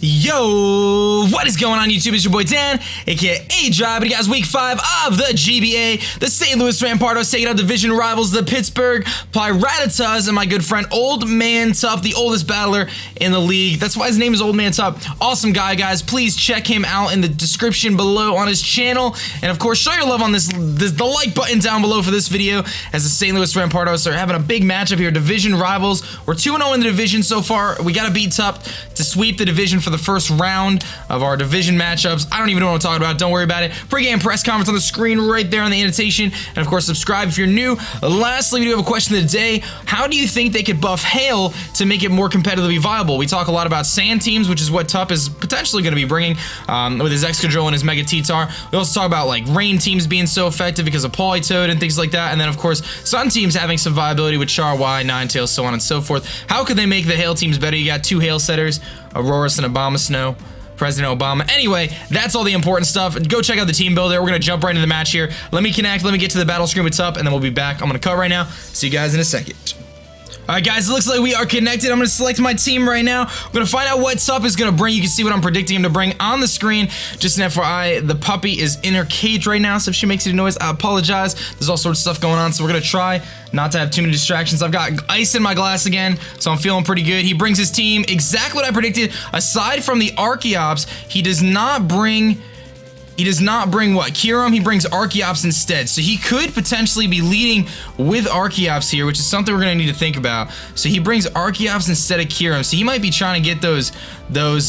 Yo, what is going on YouTube? It's your boy Dan, aka aDrive, and guys, week 5 of the GBA. The St Louis Rampardos taking out division rivals, the Pittsburgh Pirattatas, and my good friend Old Man Tup, the oldest battler in the league. That's why his name is Old Man Tup. Awesome guy, guys. Please check him out in the description below on his channel, and of course, show your love on the like button down below for this video, as the St Louis Rampardos are having a big matchup here. Division rivals. We're 2-0 in the division so far. We got to beat Tup to sweep the division for the first round of our division matchups. I don't even know what I'm talking about. Don't worry about it. Pre-game press conference on the screen right there on the annotation. And of course, subscribe if you're new. Lastly, we do have a question of the day. How do you think they could buff Hail to make it more competitively viable? We talk a lot about sand teams, which is what Tup is potentially going to be bringing with his Excadrill and his Mega T-Tar. We also talk about like rain teams being so effective because of Politoed and things like that. And then of course, sun teams having some viability with Char, Y, Ninetales, so on and so forth. How could they make the Hail teams better? You got 2 Hail setters, ORAS and Obama Snow, President Obama. Anyway, that's all the important stuff. Go check out the team builder. We're going to jump right into the match here. Let me connect. Let me get to the battle screen with Tup, and then we'll be back. I'm going to cut right now. See you guys in a second. Alright guys, it looks like we are connected. I'm going to select my team right now. I'm going to find out what Tup is going to bring. You can see what I'm predicting him to bring on the screen. Just an FYI, the puppy is in her cage right now, so if she makes any noise, I apologize. There's all sorts of stuff going on, so we're going to try not to have too many distractions. I've got ice in my glass again, so I'm feeling pretty good. He brings his team exactly what I predicted. Aside from the Archeops, he does not bring what? Kyurem, he brings Archeops instead. So he could potentially be leading with Archeops here, which is something we're going to need to think about. So he brings Archeops instead of Kyurem. So he might be trying to get those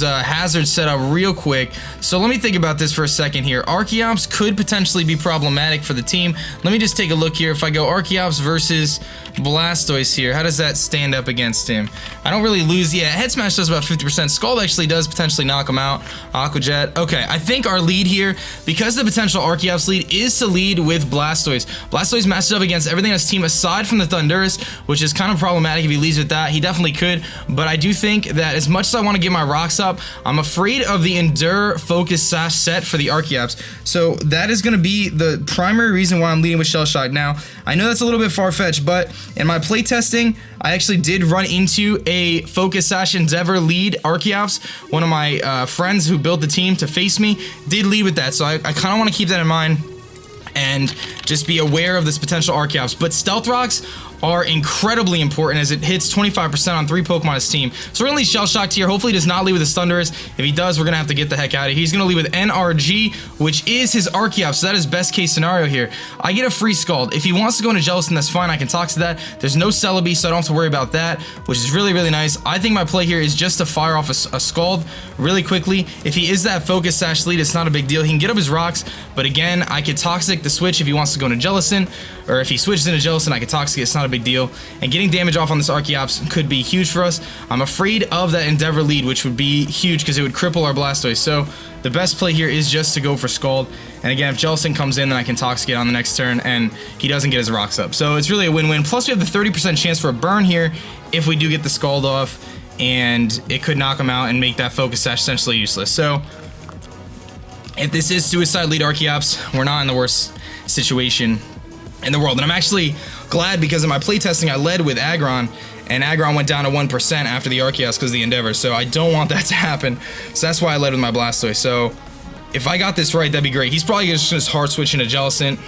hazards set up real quick. So let me think about this for a second here. Archeops could potentially be problematic for the team. Let me just take a look here. If I go Archeops versus Blastoise here, how does that stand up against him? I don't really lose. Yeah, Head Smash does about 50%. Scald actually does potentially knock him out. Aqua Jet. Okay, I think our lead here, because the potential Archeops lead is to lead with Blastoise. Blastoise matches up against everything on his team aside from the Thundurus, which is kind of problematic if he leads with that. He definitely could, but I do think that as much as I want to get my rocks up, I'm afraid of the Endure Focus Sash set for the Archeops. So that is going to be the primary reason why I'm leading with Shell Shock. Now, I know that's a little bit far-fetched, but in my playtesting, I actually did run into a Focus Sash Endeavor lead Archeops. One of my friends who built the team to face me did lead with that, so I kind of want to keep that in mind and just be aware of this potential Archeops. But Stealth Rocks are incredibly important as it hits 25% on 3 Pokemon his team. So we're going to lead Shell Shocked here. Hopefully he does not lead with his Thundurus. If he does, we're going to have to get the heck out of here. He's going to lead with NRG, which is his Archeops. So that is best case scenario here. I get a free Scald. If he wants to go into Jellicent, that's fine. I can talk to that. There's no Celebi, so I don't have to worry about that, which is really, really nice. I think my play here is just to fire off a Scald really quickly. If he is that Focus Sash lead, it's not a big deal. He can get up his rocks, but again, I could Toxic the switch if he wants to go into Jellicent, or if he switches into Jellicent, I could Toxic it. It's not a big deal. And getting damage off on this Archeops could be huge for us. I'm afraid of that Endeavor lead, which would be huge because it would cripple our Blastoise. So the best play here is just to go for Scald. And again, if Jellicent comes in, then I can Toxic it on the next turn, and he doesn't get his rocks up. So it's really a win-win. Plus, we have the 30% chance for a burn here if we do get the Scald off, and it could knock him out and make that Focus Sash essentially useless. So if this is Suicide lead Archeops, we're not in the worst situation in the world. And I'm actually glad because in my playtesting I led with Aggron, and Aggron went down to 1% after the Archeops because of the Endeavor, so I don't want that to happen. So that's why I led with my Blastoise. So if I got this right, that'd be great. He's probably just hard switch into Jellicent.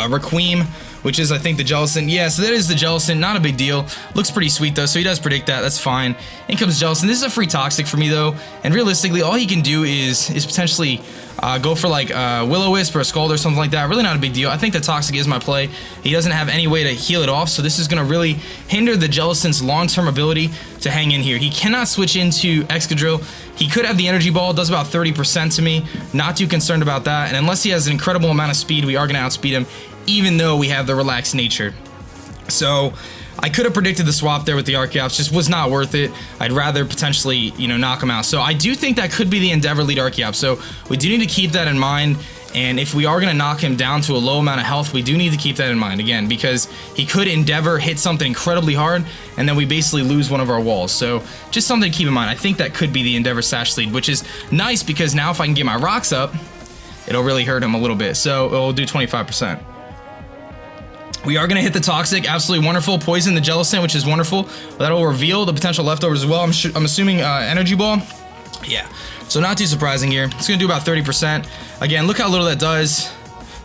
Requiem, which is I think the Jellicent. Yeah, so that is the Jellicent, not a big deal. Looks pretty sweet though, so he does predict that, that's fine. In comes Jellicent. This is a free Toxic for me though, and realistically all he can do is potentially go for like Will-O-Wisp or a Scald or something like that. Really not a big deal. I think the Toxic is my play. He doesn't have any way to heal it off, so this is going to really hinder the Jellicent's long-term ability to hang in here. He cannot switch into Excadrill. He could have the Energy Ball, does about 30% to me. Not too concerned about that, and unless he has an incredible amount of speed, we are going to outspeed him, even though we have the relaxed nature. So I could have predicted the swap there with the Archeops, just was not worth it. I'd rather potentially, you know, knock him out. So I do think that could be the Endeavor lead Archeops. So we do need to keep that in mind. And if we are going to knock him down to a low amount of health, we do need to keep that in mind, again, because he could Endeavor, hit something incredibly hard, and then we basically lose one of our walls. So just something to keep in mind. I think that could be the Endeavor Sash lead, which is nice because now if I can get my rocks up, it'll really hurt him a little bit. So it'll do 25%. We are going to hit the Toxic. Absolutely wonderful. Poison the Jellicent, which is wonderful. That'll reveal the potential leftovers as well. I'm assuming Energy Ball. Yeah. So not too surprising here. It's going to do about 30%. Again, look how little that does.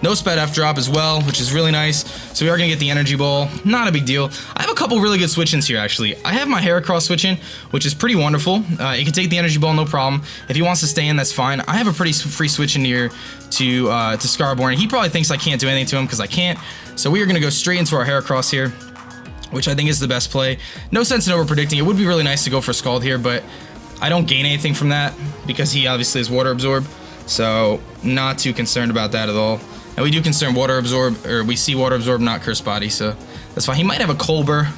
No Sped F drop as well, which is really nice. So we are going to get the Energy Ball. Not a big deal. I have a couple really good switch-ins here, actually. I have my Heracross switch-in, which is pretty wonderful. It can take the Energy Ball, no problem. If he wants to stay in, that's fine. I have a pretty free switch-in here to Scarborn. He probably thinks I can't do anything to him because I can't. So we are going to go straight into our Heracross here, which I think is the best play. No sense in over-predicting. It would be really nice to go for Scald here, but I don't gain anything from that because he obviously is Water Absorb. So not too concerned about that at all. And we do concern Water Absorb, or we see Water Absorb, not Curse Body, so that's fine. He might have a Colbur,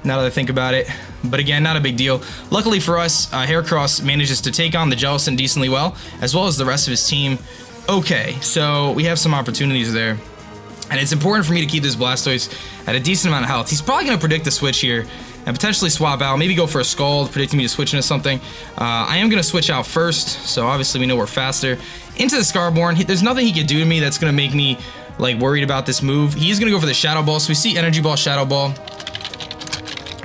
now that I think about it. But again, not a big deal. Luckily for us, Heracross manages to take on the Jellicent decently well, as well as the rest of his team. Okay, so we have some opportunities there. And it's important for me to keep this Blastoise at a decent amount of health. He's probably going to predict the switch here and potentially swap out, maybe go for a Scald, predicting me to switch into something. I am going to switch out first, so obviously we know we're faster. Into the Scarborn, there's nothing he could do to me that's going to make me like worried about this move. He's going to go for the Shadow Ball, so we see Energy Ball, Shadow Ball,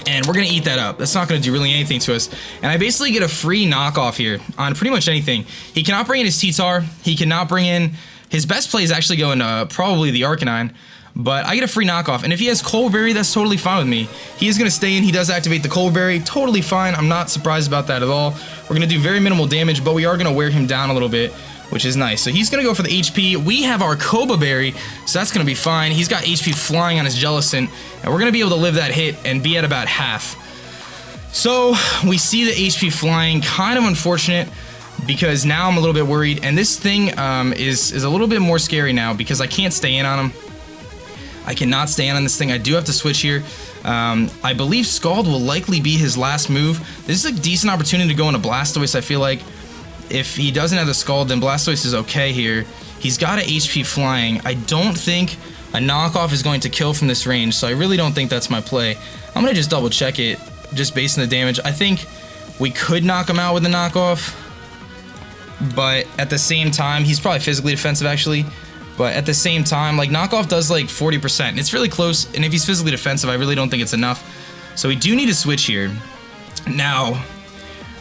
and we're going to eat that up. That's not going to do really anything to us. And I basically get a free knockoff here on pretty much anything. He cannot bring in his T-Tar. He cannot bring in... His best play is actually going probably the Arcanine, but I get a free knockoff. And if he has Cold Berry, that's totally fine with me. He is going to stay in. He does activate the Cold Berry. Totally fine. I'm not surprised about that at all. We're going to do very minimal damage, but we are going to wear him down a little bit, which is nice. So he's going to go for the HP. We have our Coba Berry, so that's going to be fine. He's got HP flying on his Jellicent, and we're going to be able to live that hit and be at about half. So we see the HP flying. Kind of unfortunate, because now I'm a little bit worried, and this thing is a little bit more scary now because I can't stay in on him. I cannot stay in on this thing. I do have to switch here. I believe Scald will likely be his last move. This is a decent opportunity to go into Blastoise, I feel like. If he doesn't have the Scald, then Blastoise is okay here. He's got a HP flying. I don't think a knockoff is going to kill from this range, so I really don't think that's my play. I'm going to just double check it, just based on the damage. I think we could knock him out with a knockoff, but at the same time, he's probably physically defensive actually, but at the same time, like, knockoff does like 40%. It's really close, and if he's physically defensive, I really don't think it's enough. So we do need to switch here. Now,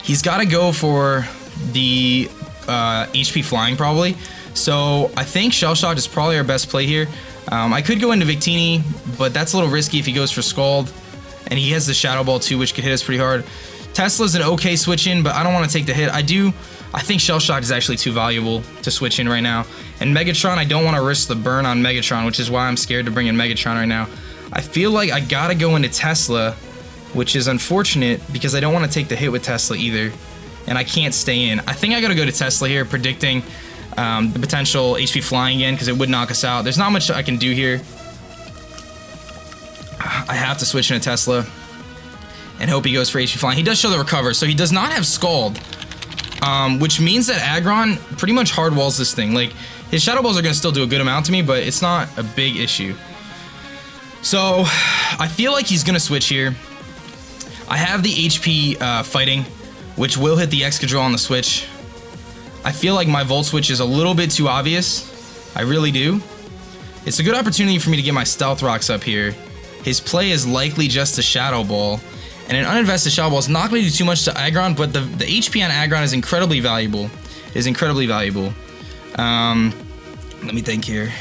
he's got to go for the HP flying probably. So I think Shell Shock is probably our best play here. I could go into Victini, but that's a little risky if he goes for Scald, and he has the Shadow Ball too, which could hit us pretty hard. Tesla's an okay switch in, but I don't want to take the hit. I think Shell Shock is actually too valuable to switch in right now. And Megatron, I don't want to risk the burn on Megatron, which is why I'm scared to bring in Megatron right now. I feel like I gotta go into Tesla, which is unfortunate because I don't want to take the hit with Tesla either. And I can't stay in. I think I gotta go to Tesla here, predicting the potential HP flying again, because it would knock us out. There's not much I can do here. I have to switch into Tesla and hope he goes for HP flying. He does show the recover, so he does not have Scald. Which means that Aggron pretty much hard walls this thing. Like, his Shadow Balls are going to still do a good amount to me, but it's not a big issue. So, I feel like he's going to switch here. I have the HP fighting, which will hit the Excadrill on the switch. I feel like my Volt Switch is a little bit too obvious. I really do. It's a good opportunity for me to get my Stealth Rocks up here. His play is likely just a Shadow Ball. And an uninvested Shadow Ball is not going to do too much to Aggron, but the HP on Aggron is incredibly valuable. Let me think here.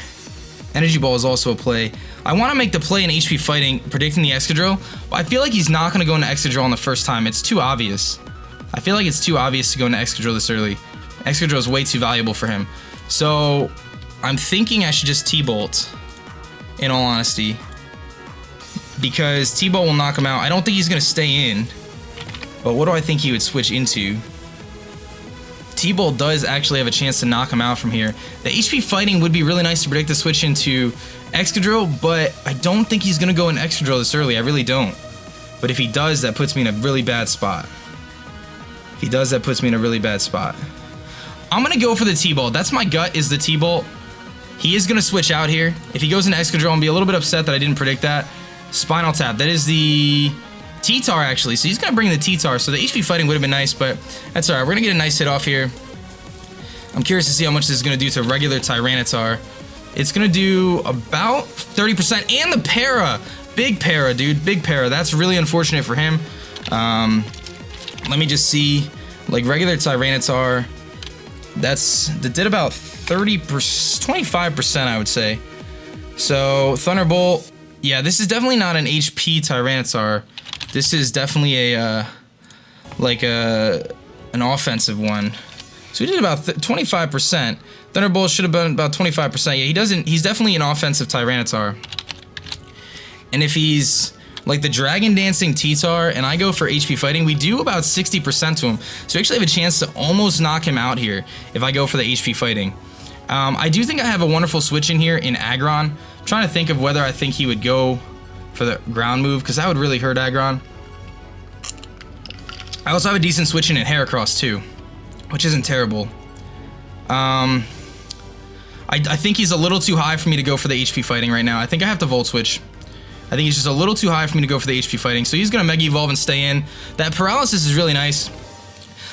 Energy Ball is also a play. I want to make the play in HP fighting, predicting the Excadrill, but I feel like he's not going to go into Excadrill on the first time. It's too obvious. I feel like it's too obvious to go into Excadrill this early. Excadrill is way too valuable for him. So I'm thinking I should just T-Bolt, in all honesty, because T-Bolt will knock him out. I don't think he's going to stay in, but what do I think he would switch into? T-Bolt does actually have a chance to knock him out from here. The HP fighting would be really nice to predict the switch into Excadrill, but I don't think he's going to go in Excadrill this early. I really don't. But if he does, that puts me in a really bad spot. I'm going to go for the T-Bolt. That's my gut, is the T-Bolt. He is going to switch out here. If he goes into Excadrill, I'll be a little bit upset that I didn't predict that. Spinal Tap. That is the T-Tar, actually. So he's going to bring the T-Tar. So the HP fighting would have been nice, but that's all right. We're going to get a nice hit off here. I'm curious to see how much this is going to do to regular Tyranitar. It's going to do about 30%. And the para. Big para, dude. Big para. That's really unfortunate for him. Let me just see. Like, regular Tyranitar, that did about 30%, 25%, I would say. So, Thunderbolt. Yeah, this is definitely not an HP Tyranitar. This is definitely a, an offensive one. So we did about 25%. Thunderbolt should have been about 25%. Yeah, he's definitely an offensive Tyranitar. And if he's like the Dragon Dancing T-Tar and I go for HP Fighting, we do about 60% to him. So we actually have a chance to almost knock him out here if I go for the HP Fighting. I do think I have a wonderful switch in here in Aggron. I'm trying to think of whether I think he would go for the ground move, because that would really hurt Aggron. I also have a decent switch in Heracross too, which isn't terrible. I think he's a little too high for me to go for the HP Fighting right now. I think I have to Volt Switch. I think he's just a little too high for me to go for the HP Fighting, so he's going to Mega Evolve and stay in. That Paralysis is really nice.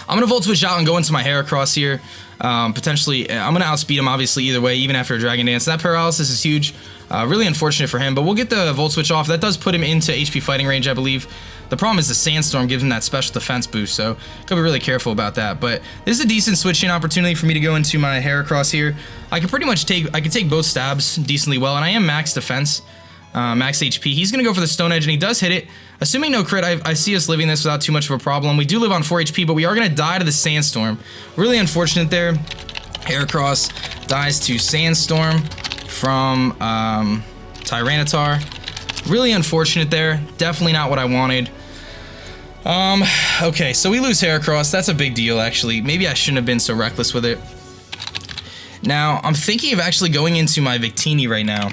I'm going to Volt Switch out and go into my Heracross here. Potentially, I'm going to outspeed him, obviously, either way, even after a Dragon Dance. That Paralysis is huge. Really unfortunate for him, but we'll get the Volt Switch off. That does put him into HP Fighting range, I believe. The problem is the Sandstorm gives him that special defense boost, so gotta be really careful about that. But this is a decent switching opportunity for me to go into my Heracross here. I can pretty much take both stabs decently well, and I am max defense, max HP. He's gonna go for the Stone Edge, and he does hit it. Assuming no crit, I see us living this without too much of a problem. We do live on 4 HP, but we are gonna die to the Sandstorm. Really unfortunate there. Heracross dies to Sandstorm from Tyranitar. Really unfortunate there. Definitely not what I wanted. Okay, so we lose Heracross. That's a big deal, actually. Maybe I shouldn't have been so reckless with it. Now, I'm thinking of actually going into my Victini right now,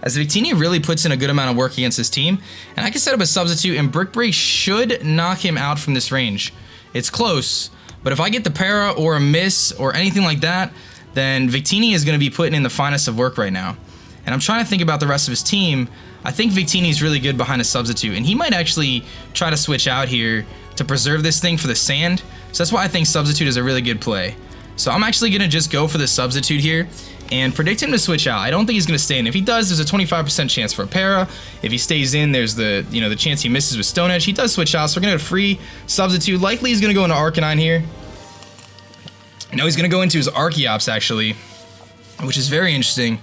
as Victini really puts in a good amount of work against his team, and I can set up a substitute, and Brick Break should knock him out from this range. It's close, but if I get the para or a miss or anything like that, then Victini is going to be putting in the finest of work right now. And I'm trying to think about the rest of his team. I think Victini's really good behind a substitute, and he might actually try to switch out here to preserve this thing for the sand. So that's why I think substitute is a really good play. So I'm actually going to just go for the substitute here and predict him to switch out. I don't think he's going to stay in. If he does, there's a 25% chance for a para. If he stays in, there's the chance he misses with Stone Edge. He does switch out, so we're going to get a free substitute. Likely he's going to go into Arcanine here. No, he's going to go into his Archeops, actually, which is very interesting.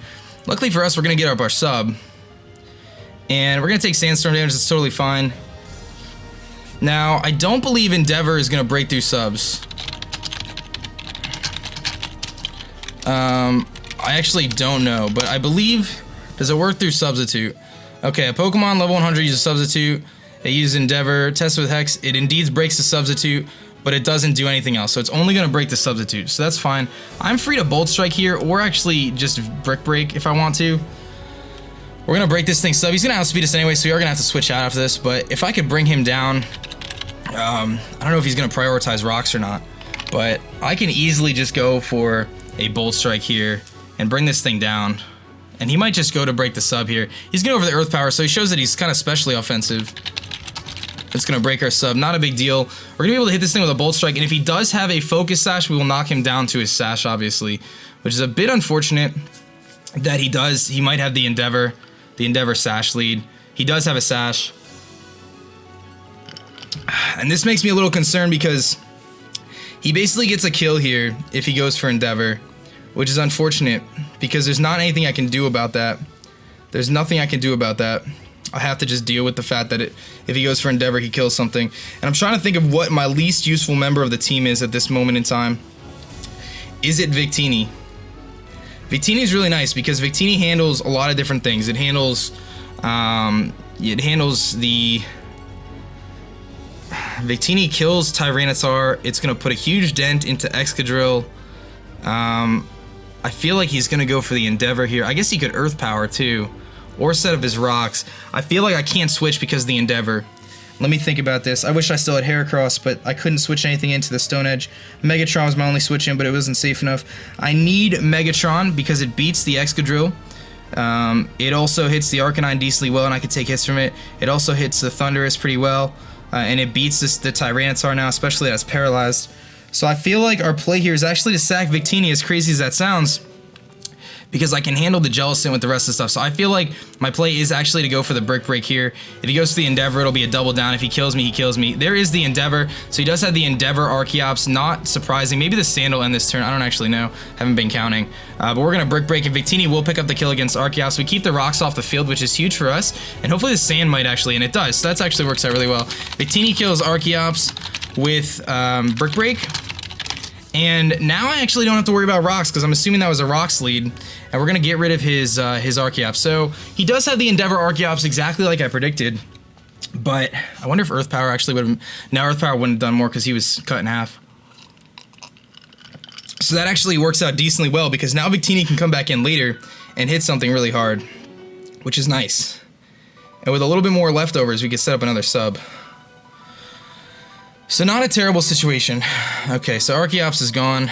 Luckily for us, we're going to get up our sub. And we're going to take Sandstorm damage. That's totally fine. Now, I don't believe Endeavor is going to break through subs. I actually don't know, but I believe... Does it work through substitute? Okay, a Pokemon level 100 uses substitute. It uses Endeavor. Tests with Hex. It indeed breaks the substitute, but it doesn't do anything else. So it's only going to break the substitute. So that's fine. I'm free to Bolt Strike here, or actually just Brick Break if I want to. We're going to break this thing sub. He's going to outspeed us anyway, so we are going to have to switch out after this. But if I could bring him down, I don't know if he's going to prioritize rocks or not. But I can easily just go for a Bolt Strike here and bring this thing down. And he might just go to break the sub here. He's going to go for the Earth Power, so he shows that he's kind of specially offensive. It's going to break our sub. Not a big deal. We're going to be able to hit this thing with a Bolt Strike. And if he does have a Focus Sash, we will knock him down to his Sash, obviously. Which is a bit unfortunate that he does. He might have the Endeavor Sash lead. He does have a Sash. And this makes me a little concerned because he basically gets a kill here if he goes for Endeavor, which is unfortunate because there's not anything I can do about that. There's nothing I can do about that. I have to just deal with the fact that if he goes for Endeavor, he kills something. And I'm trying to think of what my least useful member of the team is at this moment in time. Is it Victini? Victini is really nice because Victini handles a lot of different things. It handles the... Victini kills Tyranitar. It's going to put a huge dent into Excadrill. I feel like he's going to go for the Endeavor here. I guess he could Earth Power too, or set up his rocks. I feel like I can't switch because of the Endeavor. Let me think about this. I wish I still had Heracross, but I couldn't switch anything into the Stone Edge. Megatron was my only switch in, but it wasn't safe enough. I need Megatron because it beats the Excadrill. It also hits the Arcanine decently well, and I could take hits from it. It also hits the Thundurus pretty well, and it beats the Tyranitar now, especially as paralyzed. So I feel like our play here is actually to sack Victini, as crazy as that sounds, because I can handle the Jellicent with the rest of the stuff. So I feel like my play is actually to go for the Brick Break here. If he goes for the Endeavor, it'll be a double down. If he kills me, he kills me. There is the Endeavor. So he does have the Endeavor Archeops. Not surprising. Maybe the Sand will end this turn. I don't actually know. Haven't been counting. But we're going to Brick Break, and Victini will pick up the kill against Archeops. We keep the rocks off the field, which is huge for us. And hopefully the Sand might actually, and it does. So that actually works out really well. Victini kills Archeops with Brick Break. And now I actually don't have to worry about rocks, because I'm assuming that was a rocks lead, and we're gonna get rid of his Archeops. So he does have the Endeavor Archeops exactly like I predicted, but I wonder if Earth Power actually would have. Now Earth Power wouldn't have done more because he was cut in half. So that actually works out decently well, because now Victini can come back in later and hit something really hard, which is nice. And with a little bit more leftovers, we could set up another sub. So not a terrible situation. Okay, so Archeops is gone.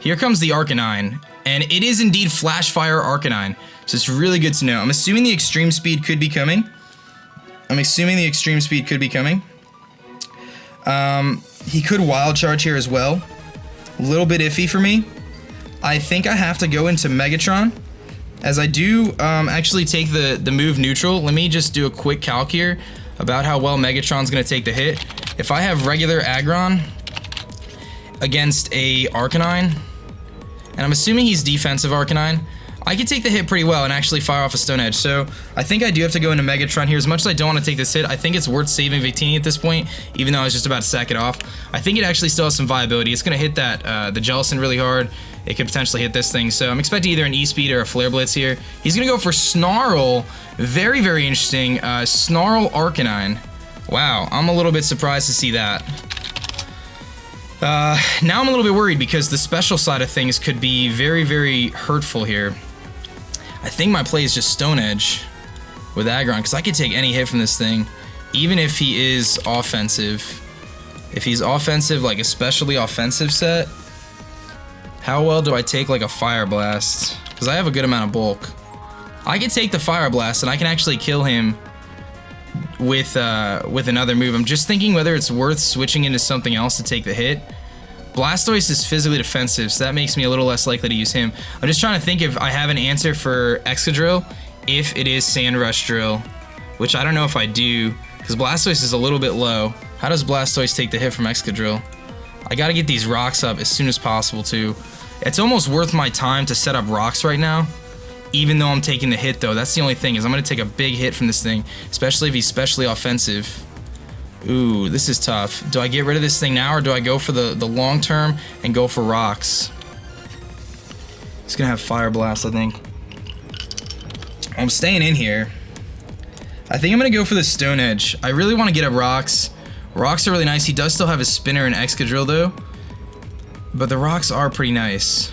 Here comes the Arcanine, and it is indeed Flash Fire Arcanine, so it's really good to know. I'm assuming the Extreme Speed could be coming. He could Wild Charge here as well. A little bit iffy for me. I think I have to go into Megatron, as I do actually take the move neutral. Let me just do a quick calc here about how well Megatron's gonna take the hit. If I have regular Aggron against a Arcanine, and I'm assuming he's defensive Arcanine, I could take the hit pretty well and actually fire off a Stone Edge. So I think I do have to go into Megatron here. As much as I don't want to take this hit, I think it's worth saving Victini at this point, even though I was just about to sack it off. I think it actually still has some viability. It's going to hit that the Jellicent really hard. It could potentially hit this thing. So I'm expecting either an E-Speed or a Flare Blitz here. He's going to go for Snarl. Very, very interesting. Snarl Arcanine. Wow, I'm a little bit surprised to see that. Now I'm a little bit worried, because the special side of things could be very, very hurtful here. I think my play is just Stone Edge with Aggron, because I could take any hit from this thing, even if he is offensive. If he's offensive, like especially offensive set, how well do I take like a Fire Blast? Because I have a good amount of bulk. I could take the Fire Blast, and I can actually kill him with another move. I'm just thinking whether it's worth switching into something else to take the hit. Blastoise is physically defensive, so that makes me a little less likely to use him. I'm just trying to think if I have an answer for Excadrill, if it is Sand Rush Drill, which I don't know if I do, because Blastoise is a little bit low. How does Blastoise take the hit from Excadrill? I gotta get these rocks up as soon as possible too. It's almost worth my time to set up rocks right now, even though I'm taking the hit though. That's the only thing, is I'm gonna take a big hit from this thing, especially if he's specially offensive. Ooh, this is tough. Do I get rid of this thing now, or do I go for the long term and go for rocks? He's gonna have Fire Blast, I think. I'm staying in here. I think I'm gonna go for the Stone Edge. I really want to get up rocks. Rocks are really nice. He does still have his Spinner and Excadrill though, but the rocks are pretty nice.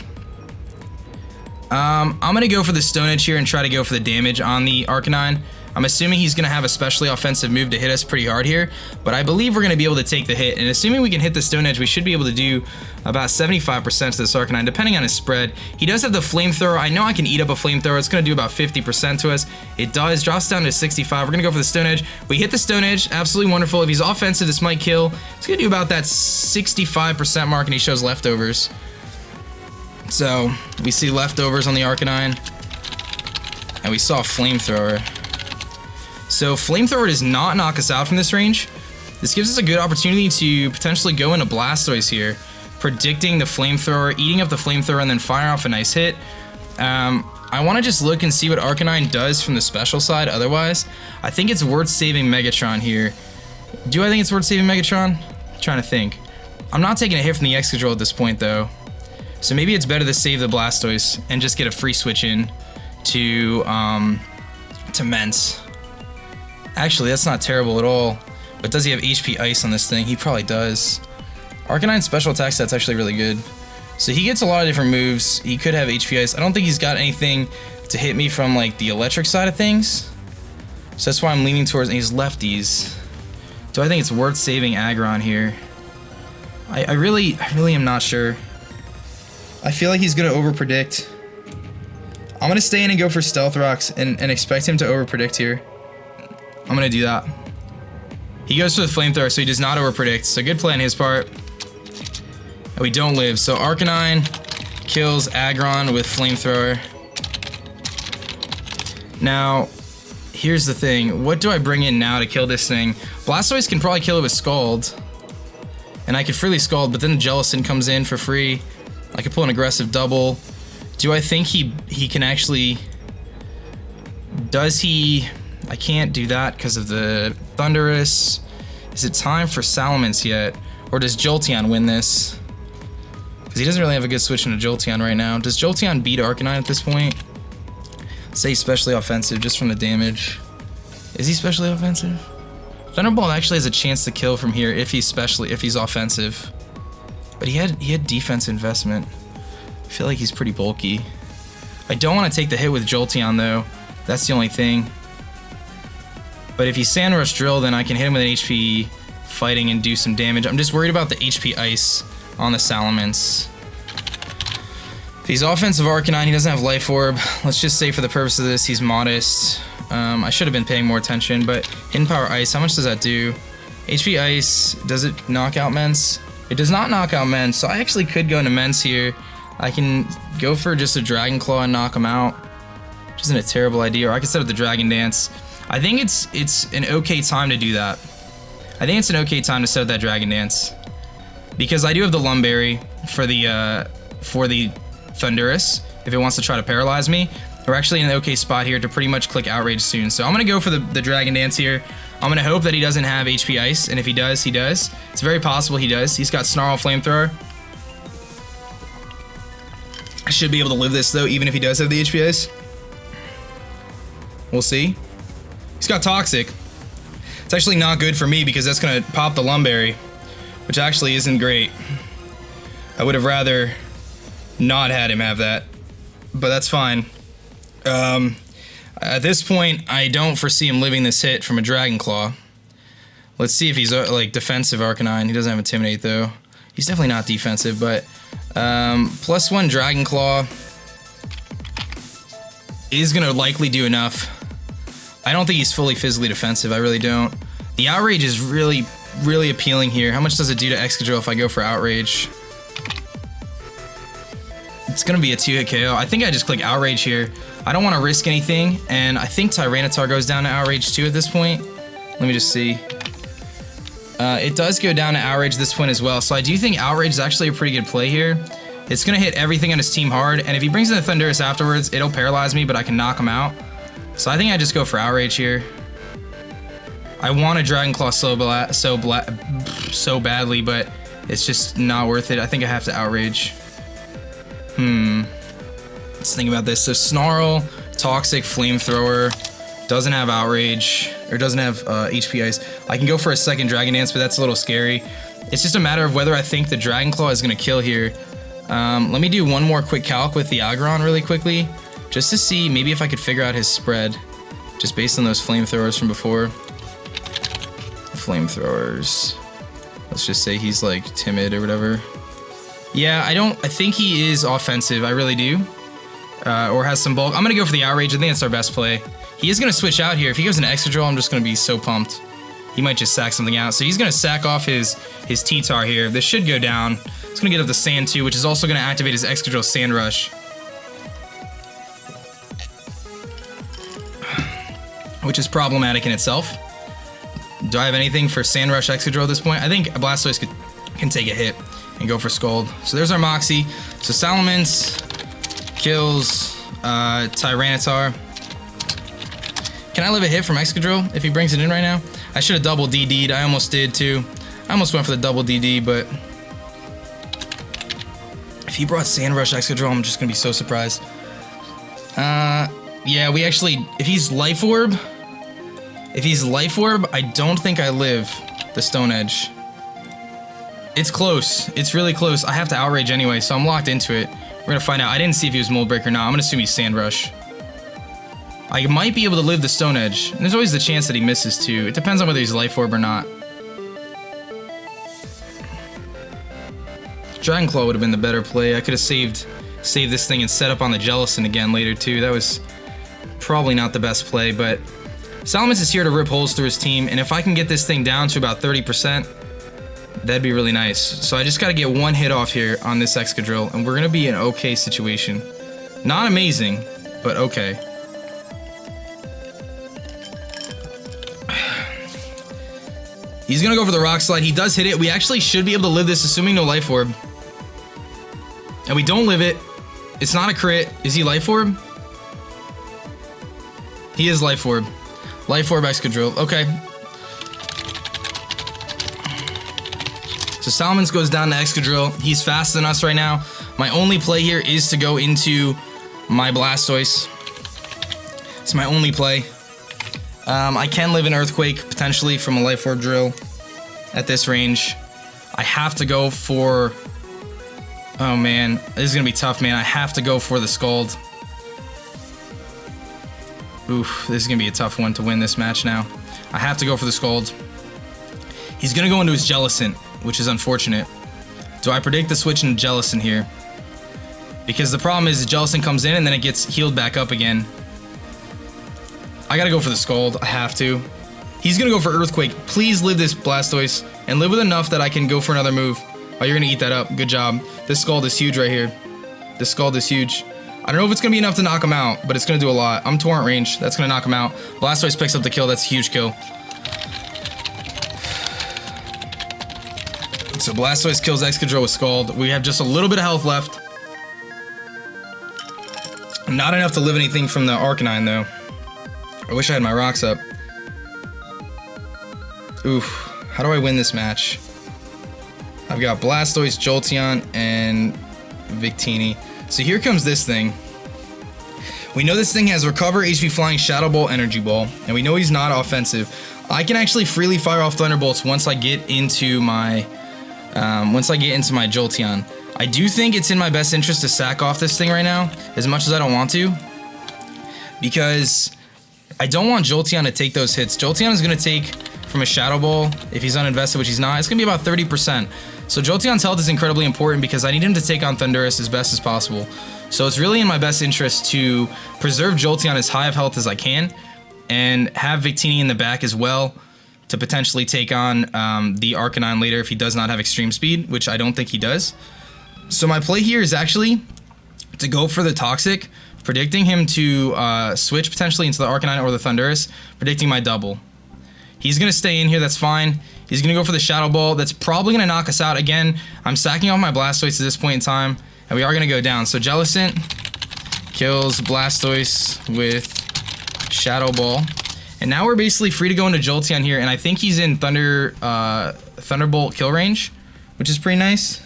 I'm gonna go for the Stone Edge here and try to go for the damage on the Arcanine. I'm assuming he's gonna have a specially offensive move to hit us pretty hard here, but I believe we're gonna be able to take the hit, and assuming we can hit the Stone Edge, we should be able to do about 75% to this Arcanine, depending on his spread. He does have the Flamethrower. I know I can eat up a Flamethrower. It's gonna do about 50% to us. It does, drops down to 65. We're gonna go for the Stone Edge. We hit the Stone Edge, absolutely wonderful. If he's offensive, this might kill. It's gonna do about that 65% mark, and he shows leftovers. So we see leftovers on the Arcanine, and we saw Flamethrower. So Flamethrower does not knock us out from this range. This gives us a good opportunity to potentially go into Blastoise here, predicting the Flamethrower, eating up the Flamethrower, and then fire off a nice hit. I want to just look and see what Arcanine does from the special side. Otherwise, I think it's worth saving Megatron here. Do I think it's worth saving Megatron? I'm trying to think. I'm not taking a hit from the Excadrill at this point though. So maybe it's better to save the Blastoise and just get a free switch in to Mence. Actually, that's not terrible at all. But does he have HP Ice on this thing? He probably does. Arcanine's special attack set's actually really good. So he gets a lot of different moves. He could have HP Ice. I don't think he's got anything to hit me from like the electric side of things. So that's why I'm leaning towards, and he's lefties. Do I think it's worth saving Aggron here? I really am not sure. I feel like he's gonna overpredict. I'm gonna stay in and go for Stealth Rocks and expect him to overpredict here. I'm gonna do that. He goes for the Flamethrower, so he does not overpredict. So good play on his part. And we don't live. So Arcanine kills Aggron with Flamethrower. Now, here's the thing. What do I bring in now to kill this thing? Blastoise can probably kill it with Scald. And I could freely Scald, but then Jellicent comes in for free. I could pull an aggressive double. Do I think he can actually... Does he... I can't do that because of the Thundurus. Is it time for Salamence yet? Or does Jolteon win this? Because he doesn't really have a good switch into Jolteon right now. Does Jolteon beat Arcanine at this point? Say specially offensive just from the damage. Is he specially offensive? Thunderbolt actually has a chance to kill from here if he's offensive. But he had defense investment. I feel like he's pretty bulky. I don't want to take the hit with Jolteon though. That's the only thing. But if he's Sand Rush Drill, then I can hit him with an HP fighting and do some damage. I'm just worried about the HP Ice on the Salamence. If he's offensive Arcanine, he doesn't have Life Orb. Let's just say for the purpose of this, he's modest. I should have been paying more attention, but Hidden Power Ice, how much does that do? HP Ice, does it knock out Mence? It does not knock out Mence, so I actually could go into Mence here. I can go for just a Dragon Claw and knock him out, which isn't a terrible idea, or I could set up the Dragon Dance. I think it's an okay time to do that. I think it's an okay time to set up that Dragon Dance. Because I do have the Lumberry for the Thundurus, if it wants to try to paralyze me. We're actually in an okay spot here to pretty much click Outrage soon. So I'm going to go for the Dragon Dance here. I'm going to hope that he doesn't have HP Ice, and if he does, he does. It's very possible he does. He's got Snarl Flamethrower. I should be able to live this, though, even if he does have the HP Ice. We'll see. He's got Toxic. It's actually not good for me because that's going to pop the Lumberry, which actually isn't great. I would have rather not had him have that, but that's fine. At this point, I don't foresee him living this hit from a Dragon Claw. Let's see if he's like defensive Arcanine. He doesn't have Intimidate though. He's definitely not defensive, but +1 Dragon Claw is gonna likely do enough. I don't think he's fully physically defensive. I really don't. The Outrage is really, really appealing here. How much does it do to Excadrill if I go for Outrage? It's gonna be a 2-hit KO. I think I just click Outrage here. I don't want to risk anything, and I think Tyranitar goes down to Outrage too at this point. Let me just see. It does go down to Outrage this point as well, so I do think Outrage is actually a pretty good play here. It's gonna hit everything on his team hard, and if he brings in the Thundurus afterwards, it'll paralyze me, but I can knock him out. So I think I just go for Outrage here. I want a Dragon Claw so badly, but it's just not worth it. I think I have to Outrage. Let's think about this. So Snarl, Toxic, Flamethrower, doesn't have Outrage, or doesn't have HP Ice. I can go for a second Dragon Dance, but that's a little scary. It's just a matter of whether I think the Dragon Claw is going to kill here. Let me do one more quick calc with the Aggron really quickly, just to see maybe if I could figure out his spread, just based on those Flamethrowers from before. Flamethrowers. Let's just say he's like timid or whatever. Yeah, I think he is offensive. I really do. Or has some bulk. I'm gonna go for the Outrage. I think that's our best play. He is gonna switch out here. If he goes into Excadrill, I'm just gonna be so pumped. He might just sack something out. So he's gonna sack off his T-Tar here. This should go down. It's gonna get up the Sand too, which is also gonna activate his Excadrill Sand Rush. Which is problematic in itself. Do I have anything for Sand Rush Excadrill at this point? I think Blastoise can take a hit and go for Scald. So there's our Moxie. So Salamence kills Tyranitar. Can I live a hit from Excadrill if he brings it in right now? I should have double DD'd. I almost did too. I almost went for the double DD, but if he brought Sand Rush Excadrill, I'm just gonna be so surprised. Yeah, we actually, if he's Life Orb, I don't think I live the Stone Edge. It's close. It's really close. I have to Outrage anyway, so I'm locked into it. We're gonna find out. I didn't see if he was Mold Break or not. I'm gonna assume he's Sand Rush. I might be able to live the Stone Edge. And there's always the chance that he misses too. It depends on whether he's Life Orb or not. Dragon Claw would have been the better play. I could have saved this thing and set up on the Jellicent again later too. That was probably not the best play, but Salamence is here to rip holes through his team, and if I can get this thing down to about 30%, That'd be really nice. So I just got to get one hit off here on this Excadrill, and we're going to be in an okay situation. Not amazing, but okay. He's going to go for the Rock Slide. He does hit it. We actually should be able to live this, assuming no Life Orb. And we don't live it. It's not a crit. Is he Life Orb? He is Life Orb. Life Orb Excadrill. Okay. So Salamence goes down to Excadrill. He's faster than us right now. My only play here is to go into my Blastoise. It's my only play. I can live an Earthquake, potentially, from a Life Orb drill at this range. I have to go for... Oh, man. This is going to be tough, man. I have to go for the Scald. Oof, this is going to be a tough one to win this match now. I have to go for the Scald. He's going to go into his Jellicent, which is unfortunate. Do I predict the switch into Jellicent here? Because the problem is Jellicent comes in and then it gets healed back up again. I gotta go for the Scald. I have to. He's gonna go for Earthquake. Please live this Blastoise and live with enough that I can go for another move. Oh, you're gonna eat that up. Good job. This Scald is huge right here. This Scald is huge. I don't know if it's gonna be enough to knock him out, but it's gonna do a lot. I'm Torrent range. That's gonna knock him out. Blastoise picks up the kill. That's a huge kill. So Blastoise kills Excadrill with Scald. We have just a little bit of health left. Not enough to live anything from the Arcanine, though. I wish I had my rocks up. Oof. How do I win this match? I've got Blastoise, Jolteon, and Victini. So here comes this thing. We know this thing has Recover, HP Flying, Shadow Ball, Energy Ball. And we know he's not offensive. I can actually freely fire off Thunderbolts once I get into my... Jolteon. I do think it's in my best interest to sack off this thing right now, as much as I don't want to. Because... I don't want Jolteon to take those hits. Jolteon is going to take from a Shadow Ball, if he's uninvested, which he's not. It's going to be about 30%. So Jolteon's health is incredibly important because I need him to take on Thundurus as best as possible. So it's really in my best interest to preserve Jolteon as high of health as I can and have Victini in the back as well to potentially take on the Arcanine later if he does not have extreme speed, which I don't think he does. So my play here is actually to go for the Toxic, predicting him to switch potentially into the Arcanine or the Thundurus, predicting my double. He's going to stay in here, that's fine. He's going to go for the Shadow Ball. That's probably going to knock us out. Again, I'm sacking off my Blastoise at this point in time, and we are going to go down. So Jellicent kills Blastoise with Shadow Ball. And now we're basically free to go into Jolteon here, and I think he's in Thunderbolt kill range, which is pretty nice.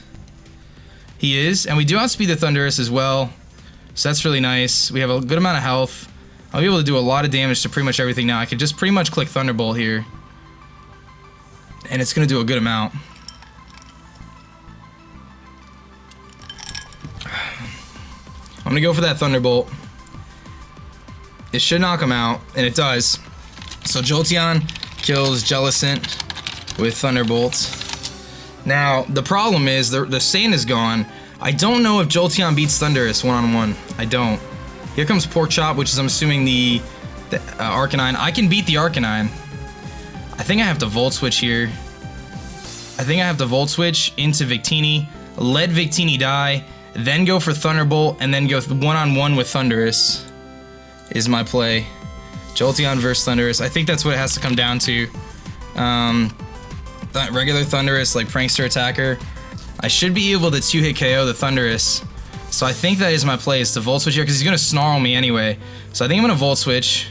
He is, and we do outspeed the Thundurus as well. So that's really nice. We have a good amount of health. I'll be able to do a lot of damage to pretty much everything now. I could just pretty much click Thunderbolt here. And it's going to do a good amount. I'm going to go for that Thunderbolt. It should knock him out, and it does. So Jolteon kills Jellicent with Thunderbolt. Now, the problem is the sand is gone. I don't know if Jolteon beats Thundurus one-on-one. I don't. Here comes Pork Chop, which is, I'm assuming, the Arcanine. I can beat the Arcanine. I think I have to Volt Switch here. I think I have to Volt Switch into Victini, let Victini die, then go for Thunderbolt, and then go one-on-one with Thundurus is my play. Jolteon versus Thundurus. I think that's what it has to come down to. Regular Thundurus, like Prankster Attacker. I should be able to 2-hit KO the Thundurus. So I think that is my play, is to Volt Switch here, because he's going to Snarl me anyway. So I think I'm going to Volt Switch.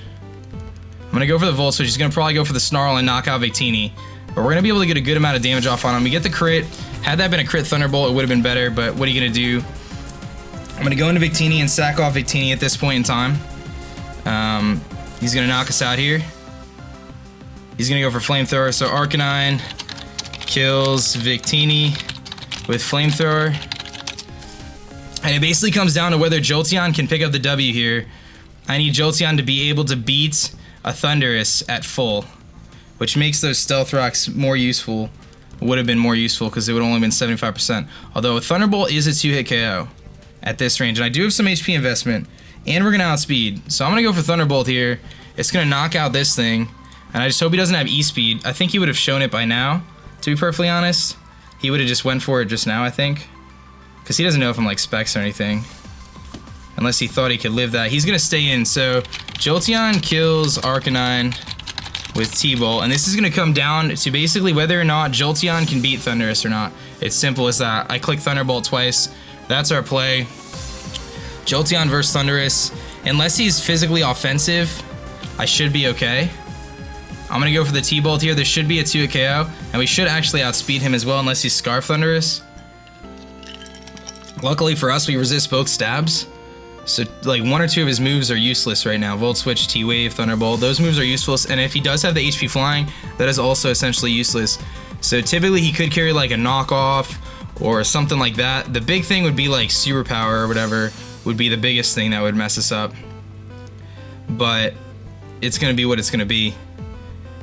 I'm going to go for the Volt Switch. He's going to probably go for the Snarl and knock out Victini. But we're going to be able to get a good amount of damage off on him. We get the crit. Had that been a crit Thunderbolt, it would have been better, but what are you going to do? I'm going to go into Victini and sack off Victini at this point in time. He's going to knock us out here. He's going to go for Flamethrower. So Arcanine kills Victini with Flamethrower. And it basically comes down to whether Jolteon can pick up the W here. I need Jolteon to be able to beat a Thundurus at full, which makes those Stealth Rocks more useful. Would have been more useful because it would have only been 75%. Although a Thunderbolt is a 2-hit KO at this range. And I do have some HP investment. And we're going to outspeed. So I'm going to go for Thunderbolt here. It's going to knock out this thing. And I just hope he doesn't have E-Speed. I think he would have shown it by now, to be perfectly honest. he would have just went for it just now, I think. Because he doesn't know if I'm like specs or anything. Unless he thought he could live that. He's going to stay in. So Jolteon kills Arcanine with T-Bolt. And this is going to come down to basically whether or not Jolteon can beat Thundurus or not. It's simple as that. I click Thunderbolt twice. That's our play. Jolteon versus Thundurus. Unless he's physically offensive, I should be okay. I'm going to go for the T-Bolt here. There should be a 2-hit KO. And we should actually outspeed him as well unless he's Scarf Thundurus. Luckily for us, we resist both stabs. So, like, 1 or 2 of his moves are useless right now. Volt Switch, T-Wave, Thunderbolt. Those moves are useless. And if he does have the HP Flying, that is also essentially useless. So, typically, he could carry, like, a knockoff or something like that. The big thing would be, like, Superpower or whatever would be the biggest thing that would mess us up. But it's going to be what it's going to be.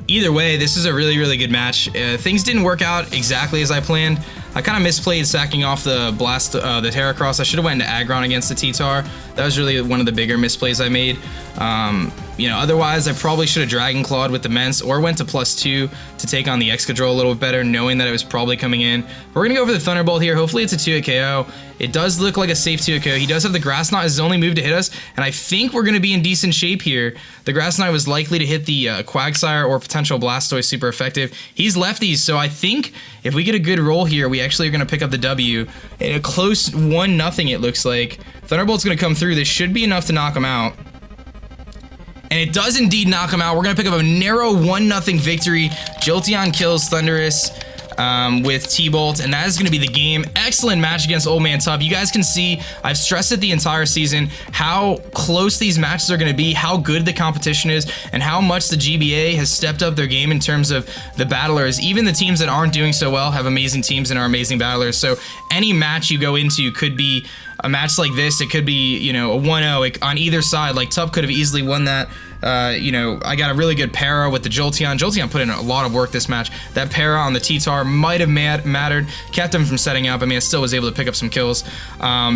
Either way, this is a really, really good match. Things didn't work out exactly as I planned. I kind of misplayed sacking off the Blast, the Heracross. I should have went into Aggron against the T-Tar. That was really one of the bigger misplays I made. You know, otherwise, I probably should have Dragon Clawed with the Mence or went to +2 to take on the Excadrill a little bit better, knowing that it was probably coming in. We're going to go for the Thunderbolt here. Hopefully, it's a 2-hit KO. It does look like a safe 2-hit KO. He does have the Grass Knot as his only move to hit us, and I think we're going to be in decent shape here. The Grass Knot was likely to hit the Quagsire or potential Blastoise super effective. He's lefties, so I think if we get a good roll here, we actually are going to pick up the W. In a close 1-0, it looks like. Thunderbolt's going to come through. This should be enough to knock him out. And it does indeed knock him out. We're going to pick up a narrow 1-0 victory. Jolteon kills Thundurus with T-Bolt, and that is going to be the game. Excellent match against Old Man Tup. You guys can see, I've stressed it the entire season, how close these matches are going to be, how good the competition is, and how much the GBA has stepped up their game in terms of the battlers. Even the teams that aren't doing so well have amazing teams and are amazing battlers. So any match you go into could be a match like this. It could be, you know, a 1-0 on either side. Like, Tup could have easily won that. You know, I got a really good para with the Jolteon. Jolteon put in a lot of work this match. That para on the T-Tar might have mattered. Kept him from setting up. I mean, I still was able to pick up some kills.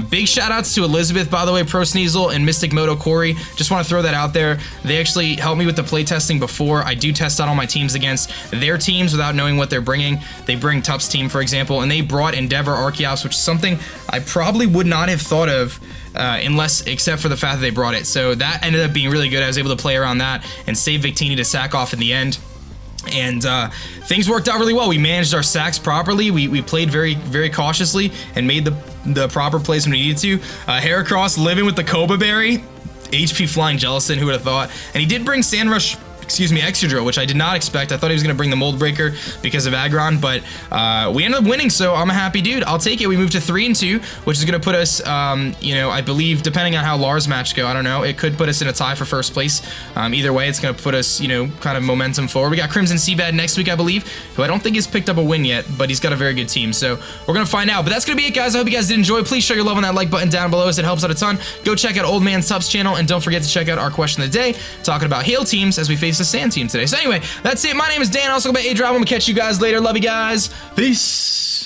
Big shout-outs to Elizabeth, by the way, Pro Sneasel, and Mystic Moto Corey. Just want to throw that out there. They actually helped me with the playtesting before. I do test out all my teams against their teams without knowing what they're bringing. They bring Tups' team, for example, and they brought Endeavor Archeops, which is something I probably would not have thought of except for the fact that they brought it. So that ended up being really good. I was able to play around that and save Victini to sack off in the end. And things worked out really well. We managed our sacks properly. We played very, very cautiously and made the proper plays when we needed to. Heracross living with the Koba Berry. HP Flying Jellicent, who would have thought? And he did bring Sandrush, Excadrill, which I did not expect. I thought he was going to bring the Mold Breaker because of Aggron, but we ended up winning, so I'm a happy dude. I'll take it. We moved to 3-2, which is going to put us, you know, I believe, depending on how Lars match go, I don't know, it could put us in a tie for first place. Either way, it's going to put us, you know, kind of momentum forward. We got Crimson Seabed next week, I believe, who I don't think has picked up a win yet, but he's got a very good team, so we're going to find out. But that's going to be it, guys. I hope you guys did enjoy. Please show your love on that like button down below, as it helps out a ton. Go check out Old Man Tups' channel, and don't forget to check out our question of the day, talking about Hail teams as we face the Sand team today. So anyway, that's it. My name is Dan. Also, go by aDrive. I'm going to catch you guys later. Love you guys. Peace.